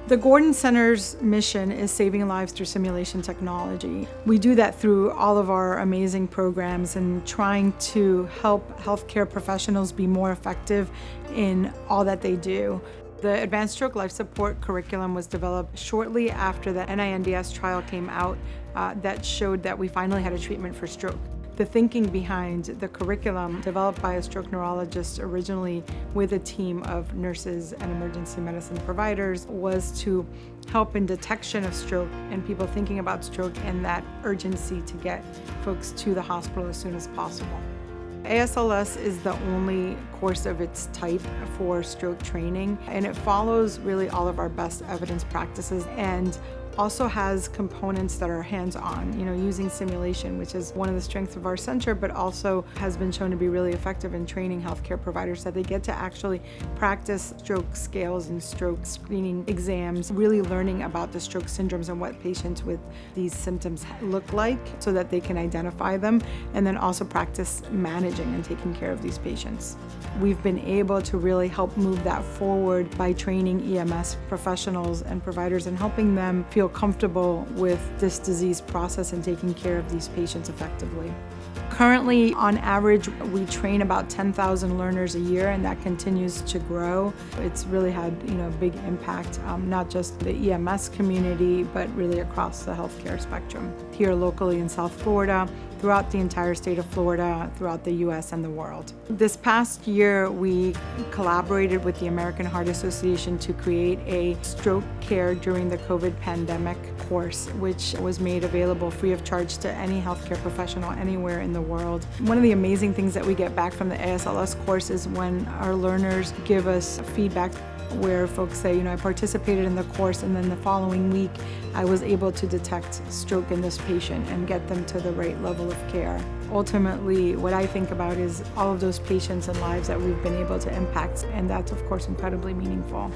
The Gordon Center's mission is saving lives through simulation technology. We do that through all of our amazing programs and trying to help healthcare professionals be more effective in all that they do. The Advanced Stroke Life Support curriculum was developed shortly after the NINDS trial came out that showed that we finally had a treatment for stroke. The thinking behind the curriculum, developed by a stroke neurologist originally with a team of nurses and emergency medicine providers, was to help in detection of stroke and people thinking about stroke and that urgency to get folks to the hospital as soon as possible. ASLS is the only course of its type for stroke training, and it follows really all of our best evidence practices and also has components that are hands-on, using simulation, which is one of the strengths of our center, but also has been shown to be really effective in training healthcare providers that they get to actually practice stroke scales and stroke screening exams, really learning about the stroke syndromes and what patients with these symptoms look like so that they can identify them, and then also practice managing and taking care of these patients. We've been able to really help move that forward by training EMS professionals and providers and helping them feel comfortable with this disease process and taking care of these patients effectively. Currently, on average, we train about 10,000 learners a year, and that continues to grow. It's really had a big impact, not just the EMS community, but really across the healthcare spectrum. Here locally in South Florida, throughout the entire state of Florida, throughout the US and the world. This past year, we collaborated with the American Heart Association to create a stroke care during the COVID pandemic course, which was made available free of charge to any healthcare professional anywhere in the world. One of the amazing things that we get back from the ASLS course is when our learners give us feedback where folks say, I participated in the course and then the following week I was able to detect stroke in this patient and get them to the right level of care. Ultimately, what I think about is all of those patients and lives that we've been able to impact, and that's of course incredibly meaningful.